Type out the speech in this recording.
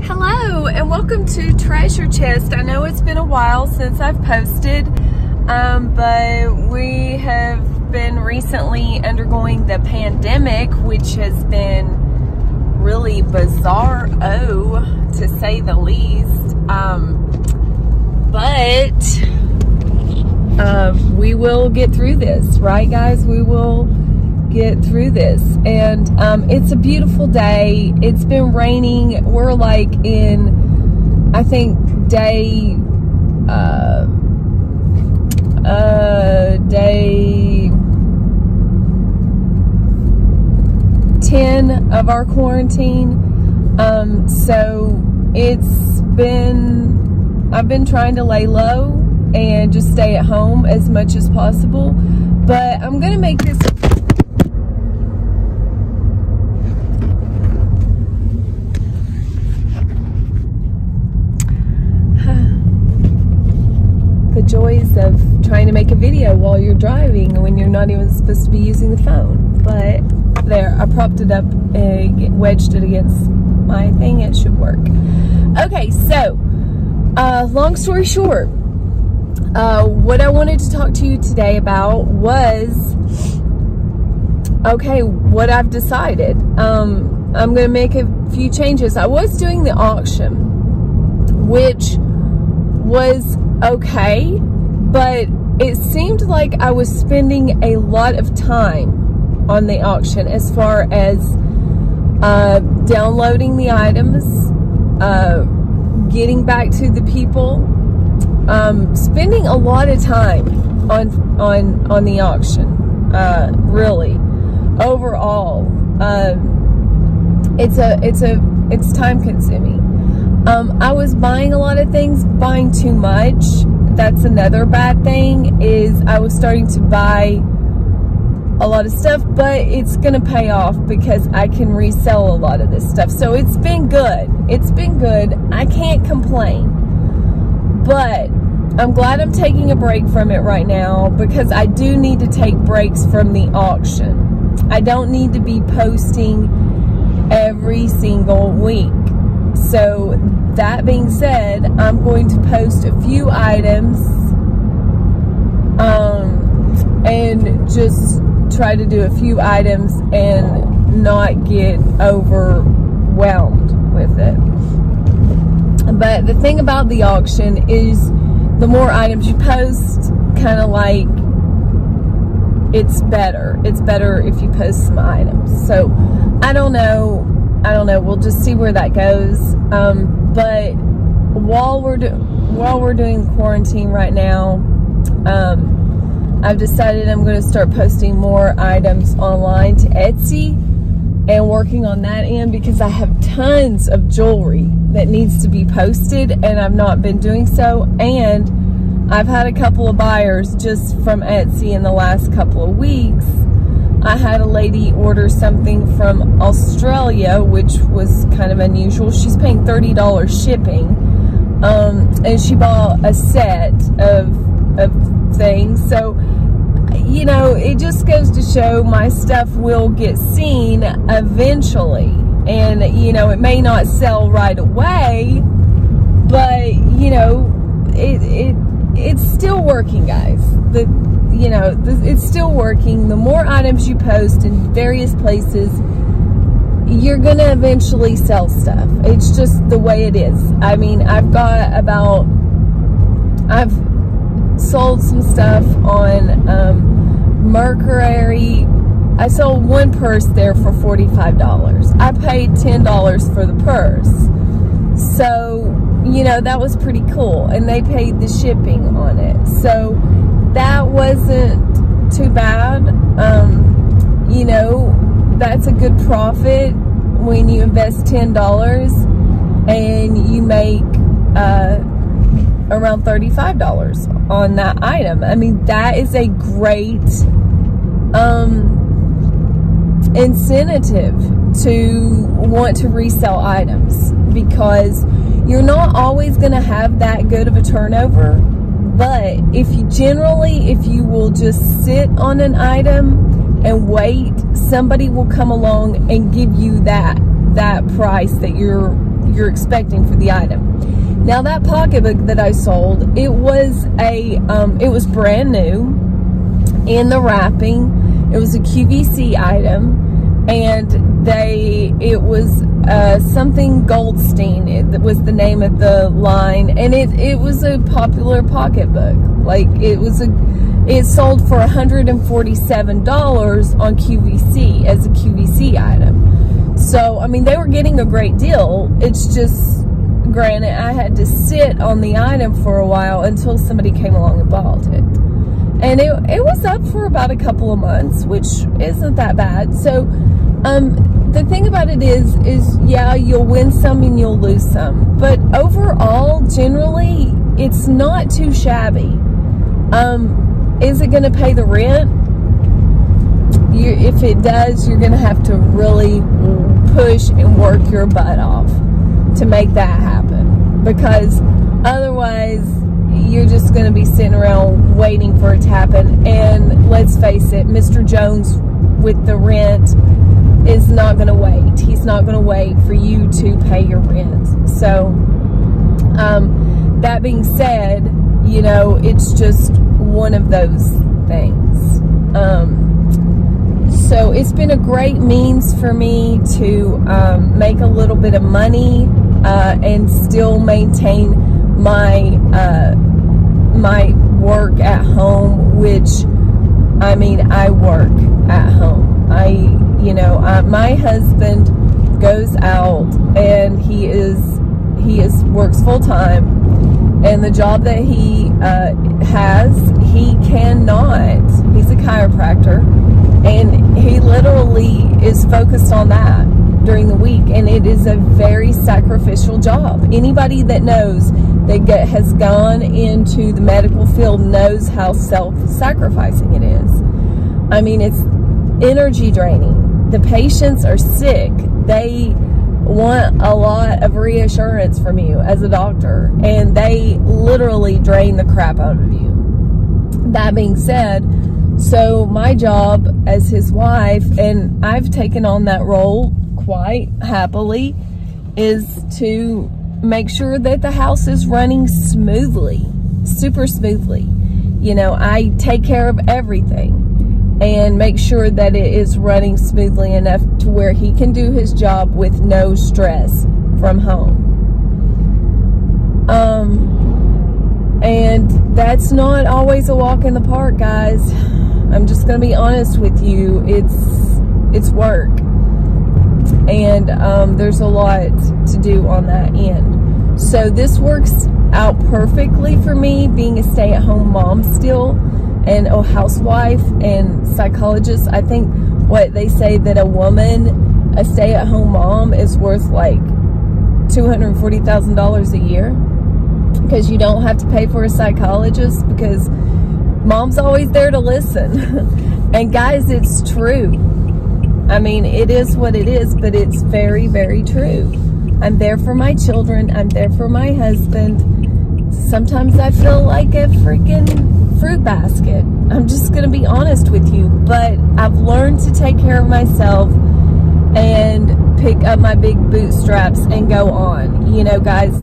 Hello and welcome to Treasure Chest. I know it's been a while since I've posted, but we have been recently undergoing the pandemic, which has been really bizarre, to say the least. But we will get through this, right guys? We will get through this. And it's a beautiful day. It's been raining. We're like in, I think, day 10 of our quarantine. So I've been trying to lay low and just stay at home as much as possible, but I'm gonna make this the joys of trying to make a video while you're driving when you're not even supposed to be using the phone. But there, I propped it up and wedged it against my thing. It should work. Okay, so long story short, what I wanted to talk to you today about was, okay, what I've decided. I'm going to make a few changes. I was doing the auction, which was okay, but it seemed like I was spending a lot of time on the auction as far as downloading the items, getting back to the people, spending a lot of time on the auction. Really, overall, it's time consuming. I was buying a lot of things, buying too much. That's another bad thing, is I was starting to buy a lot of stuff, but it's gonna pay off because I can resell a lot of this stuff. So it's been good. It's been good. I can't complain. But I'm glad I'm taking a break from it right now, because I do need to take breaks from the auction. I don't need to be posting every single week. So that being said, I'm going to post a few items and just try to do a few items and not get overwhelmed with it. But the thing about the auction is, the more items you post, kind of like, it's better. It's better if you post some items. So I don't know. We'll just see where that goes. But while we're doing quarantine right now, I've decided I'm going to start posting more items online to Etsy and working on that end, because I have tons of jewelry that needs to be posted and I've not been doing so. And I've had a couple of buyers just from Etsy in the last couple of weeks. I had a lady order something from Australia, which was kind of unusual. She's paying $30 shipping, and she bought a set of things. So, you know, it just goes to show my stuff will get seen eventually. And, you know, it may not sell right away, but, you know, it's still working, guys. It's still working. The more items you post in various places, you're gonna eventually sell stuff. It's just the way it is. I mean, I've sold some stuff on Mercury. I sold one purse there for $45. I paid $10 for the purse. So, you know, that was pretty cool. And they paid the shipping on it. So that wasn't too bad. You know, that's a good profit when you invest $10 and you make around $35 on that item. I mean, that is a great incentive to want to resell items, because you're not always going to have that good of a turnover. But if you will just sit on an item and wait, somebody will come along and give you that price that you're you're expecting for the item. Now that pocketbook that I sold, it was brand new in the wrapping. It was a QVC item, and it was something Goldstein. It was the name of the line, and it was a popular pocketbook. Like, it sold for $147 on QVC as a QVC item. So, I mean, they were getting a great deal. It's just, granted, I had to sit on the item for a while until somebody came along and bought it. And it was up for about a couple of months, which isn't that bad. So, the thing about it is yeah, you'll win some and you'll lose some. But overall, generally, it's not too shabby. Is it going to pay the rent? If it does, you're going to have to really push and work your butt off to make that happen. Because otherwise, you're just going to be sitting around waiting for it to happen. And let's face it, Mr. Jones with the rent is not going to wait. He's not going to wait for you to pay your rent. So, that being said, you know, it's just one of those things. So it's been a great means for me to make a little bit of money and still maintain my my work at home, which, I mean, I work at home. My husband goes out and he works full time, and the job that he has, he cannot. He's a chiropractor, and he literally is focused on that during the week, and it is a very sacrificial job. Anybody that knows that has gone into the medical field knows how self-sacrificing it is. I mean, it's energy draining. The patients are sick. They want a lot of reassurance from you as a doctor, and they literally drain the crap out of you. That being said, so my job as his wife, and I've taken on that role quite happily, is to make sure that the house is running smoothly, super smoothly. You know, I take care of everything and make sure that it is running smoothly enough to where he can do his job with no stress from home. And that's not always a walk in the park, guys. I'm just going to be honest with you. It's work. And there's a lot to do on that end. So this works out perfectly for me, being a stay-at-home mom still, and a housewife and psychologist. I think what they say that a stay-at-home mom is worth like $240,000 a year, because you don't have to pay for a psychologist, because mom's always there to listen. And guys, it's true. I mean, it is what it is, but it's very, very true. I'm there for my children. I'm there for my husband. Sometimes I feel like a freaking fruit basket. I'm just going to be honest with you. But I've learned to take care of myself and pick up my big bootstraps and go on. You know, guys.